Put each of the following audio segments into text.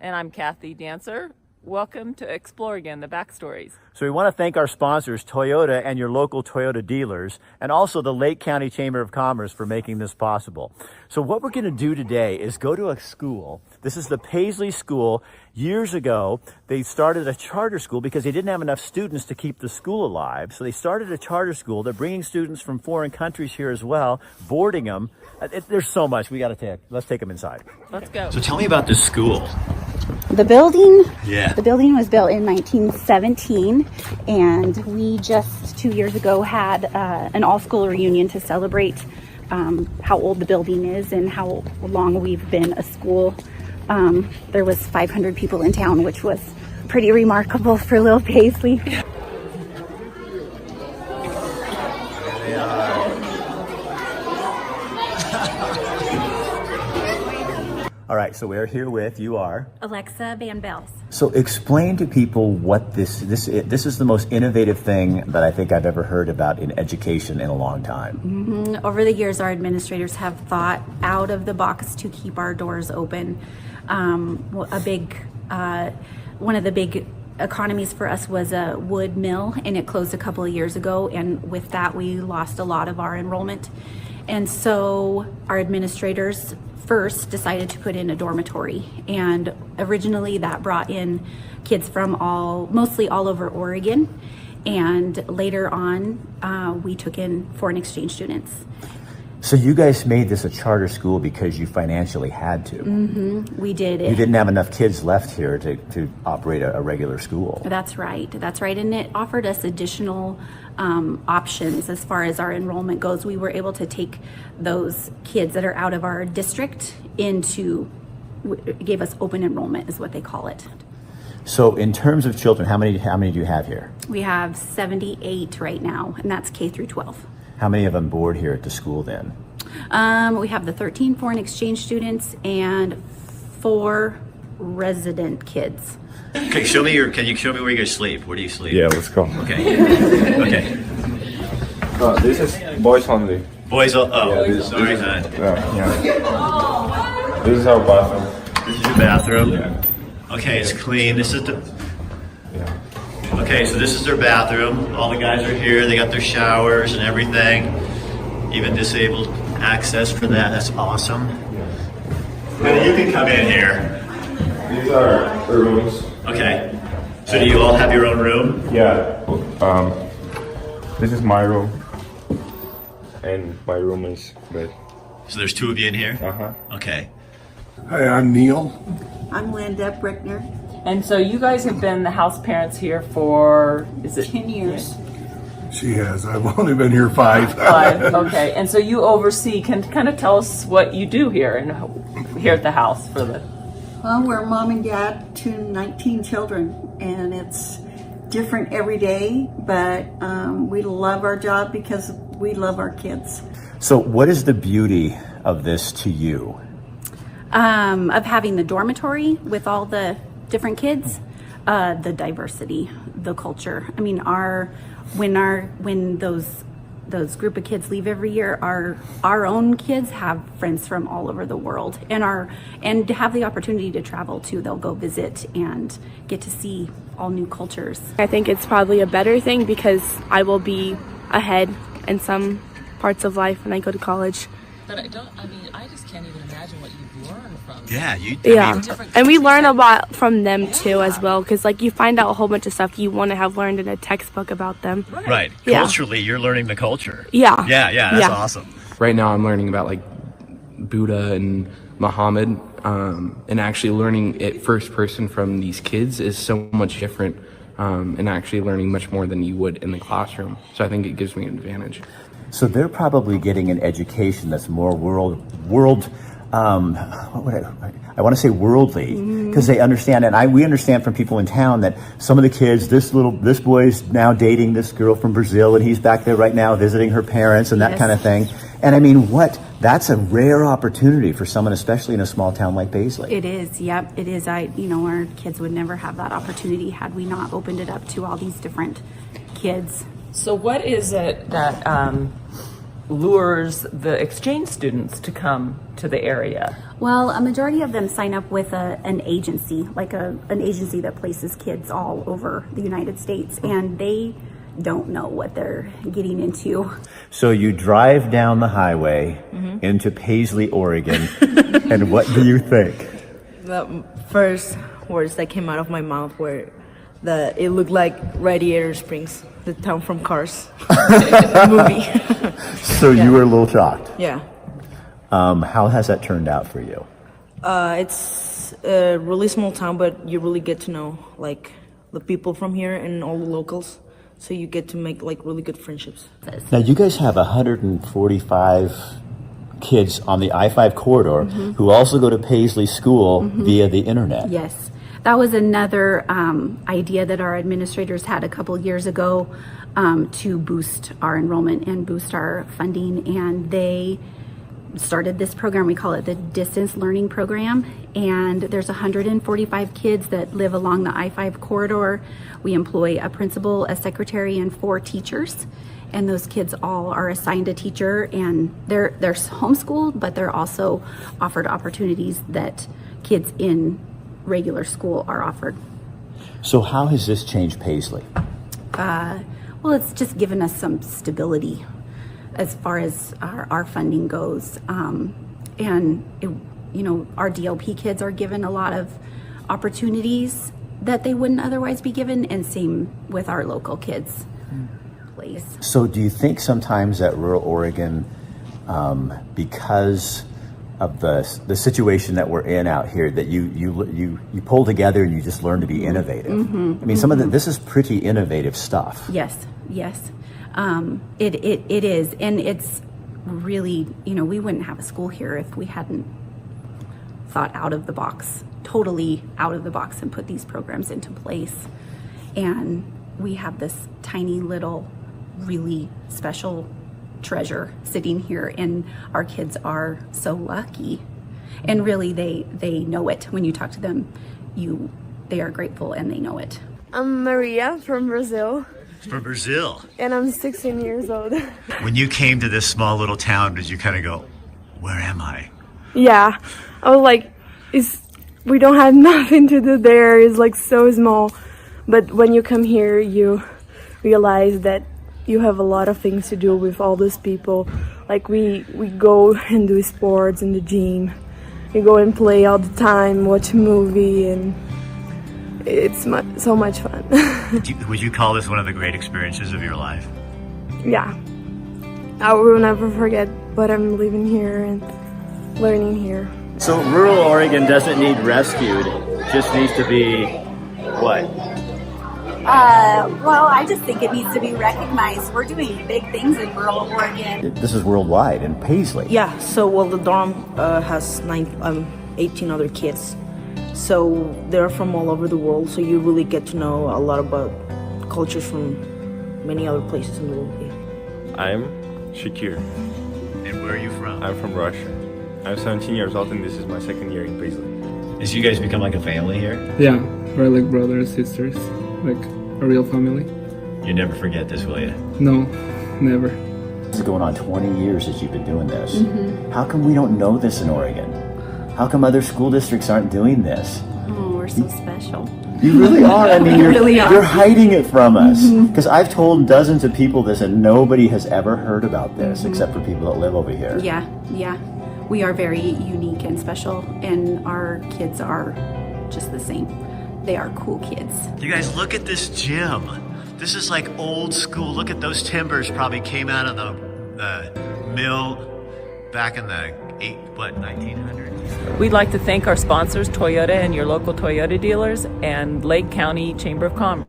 And I'm Kathy Dancer. Welcome to Explore Again, the Backstories. So we want to thank our sponsors, Toyota and your local Toyota dealers, and also the Lake County Chamber of Commerce for making this possible. So what we're going to do today is go to a school. This is the Paisley School. Years ago, they started a charter school because they didn't have enough students to keep the school alive. So they started a charter school. They're bringing students from foreign countries here as well, boarding them. There's so much we got to take. Let's take them inside. Let's go. So tell me about this school. The building? Yeah. The building was built in 1917, and we just 2 years ago had an all-school reunion to celebrate how old the building is and how long we've been a school. There was 500 people in town, which was pretty remarkable for Little Paisley. All right, so we're here with, you are? Alexa Van Bells. So explain to people what this is the most innovative thing that I think I've ever heard about in education in a long time. Over the years, our administrators have thought out of the box to keep our doors open. One of the big economies for us was a wood mill, and it closed a couple of years ago, and with that we lost a lot of our enrollment. And so our administrators first decided to put in a dormitory, and originally that brought in kids from mostly all over Oregon, and later on we took in foreign exchange students. So you guys made this a charter school because you financially had to. We did it. You didn't have enough kids left here to operate a regular school. That's right, and it offered us additional options as far as our enrollment goes. We were able to take those kids that are out of our district gave us open enrollment is what they call it. So in terms of children, how many do you have here? We have 78 right now, and that's K through 12. How many of them board here at the school then? We have the 13 foreign exchange students and 4 resident kids. Okay, can you show me where you guys sleep? Where do you sleep? Yeah, let's go. Okay. Okay. This is boys only. Boys, Yeah, sorry. yeah. This is our bathroom. This is your bathroom? Yeah. Okay, it's clean. This is the... Yeah. Okay, so this is their bathroom. All the guys are here. They got their showers and everything. Even disabled access for that. That's awesome. And you can come in here. These are the rooms. Okay. So do you all have your own room? Yeah. This is my room. And my room is bed. So there's 2 of you in here? Uh-huh. Okay. Hi, I'm Neil. I'm Linda Brickner. And so you guys have been the house parents here for, 10 years. She has. I've only been here 5. 5? Okay, and so you oversee, can kind of tell us what you do here here at the house for the... Well, we're mom and dad to 19 children, and it's different every day, but we love our job because we love our kids. So what is the beauty of this to you? Of having the dormitory with all the different kids, the diversity, the culture. I mean, when those group of kids leave every year, our own kids have friends from all over the world, and to have the opportunity to travel too. They'll go visit and get to see all new cultures. I think it's probably a better thing because I will be ahead in some parts of life when I go to college. But I just can't even imagine what you've learned from Yeah, and we learn a lot from them too as well, because like you find out a whole bunch of stuff you want to have learned in a textbook about them. Right. Yeah. Culturally, you're learning the culture. Yeah. That's awesome. Right now I'm learning about like Buddha and Muhammad, and actually learning it first person from these kids is so much different, and actually learning much more than you would in the classroom. So I think it gives me an advantage. So they're probably getting an education that's more I want to say worldly, because they understand, and we understand from people in town that some of the kids, this boy's now dating this girl from Brazil, and he's back there right now visiting her parents and that kind of thing. And I mean, that's a rare opportunity for someone, especially in a small town like Paisley. It is, yep, it is. Our kids would never have that opportunity had we not opened it up to all these different kids. So what is it that lures the exchange students to come to the area? Well, a majority of them sign up with an agency, like an agency that places kids all over the United States, and they don't know what they're getting into. So you drive down the highway into Paisley, Oregon, and what do you think? The first words that came out of my mouth were that it looked like Radiator Springs, the town from Cars movie. So you were a little shocked. Yeah. How has that turned out for you? It's a really small town, but you really get to know like the people from here and all the locals. So you get to make like really good friendships. Now you guys have 145 kids on the I-5 corridor who also go to Paisley School via the internet. Yes, that was another idea that our administrators had a couple years ago to boost our enrollment and boost our funding, and they started this program. We call it the Distance Learning Program, and there's 145 kids that live along the I-5 corridor. We employ a principal, a secretary, and 4 teachers, and those kids all are assigned a teacher, and they're homeschooled, but they're also offered opportunities that kids in regular school are offered. So how has this changed Paisley? Well, it's just given us some stability as far as our funding goes. And, our DLP kids are given a lot of opportunities that they wouldn't otherwise be given, and same with our local kids. Place. So do you think sometimes that rural Oregon, because of the situation that we're in out here, that you pull together and you just learn to be innovative? I mean, some of this is pretty innovative stuff. Yes. It is, and it's really, we wouldn't have a school here if we hadn't thought totally out of the box, and put these programs into place. And we have this tiny little, really special treasure sitting here, and our kids are so lucky. And really, they know it. When you talk to them, they are grateful and they know it. I'm Maria from Brazil, From Brazil. and I'm 16 years old. When you came to this small little town, did you kind of go, where am I? Yeah, I was like, we don't have nothing to do there. It's like so small. But when you come here, you realize that you have a lot of things to do with all these people. Like we go and do sports in the gym. We go and play all the time, watch a movie, and it's so much fun. Would you call this one of the great experiences of your life? Yeah, I will never forget what I'm living here and learning here. So rural Oregon doesn't need rescued, it just needs to be what? Well, I just think it needs to be recognized. We're doing big things in rural Oregon. This is worldwide in Paisley. Yeah. So the dorm has 18 other kids. So they're from all over the world. So you really get to know a lot about cultures from many other places in the world. Yeah. I'm Shakir. And where are you from? I'm from Russia. I'm 17 years old and this is my second year in Paisley. Did you guys become like a family here? Yeah, we're like brothers, sisters, like a real family. You never forget this, will you? No, never. This is going on 20 years that you've been doing this. How come we don't know this in Oregon? How come other school districts aren't doing this? Oh, we're so special. You really are. I mean, really are. you're hiding it from us. Because I've told dozens of people this and nobody has ever heard about this except for people that live over here. Yeah. We are very unique and special, and our kids are just the same. They are cool kids. You guys, look at this gym. This is like old school. Look at those timbers probably came out of the mill back in the 1900s. We'd like to thank our sponsors, Toyota and your local Toyota dealers, and Lake County Chamber of Commerce.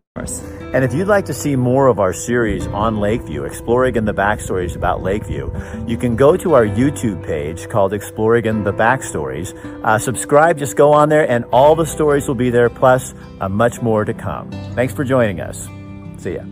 And if you'd like to see more of our series on Lakeview, Exploring the Backstories about Lakeview, you can go to our YouTube page called Exploring the Backstories. Subscribe, just go on there, and all the stories will be there, plus much more to come. Thanks for joining us. See ya.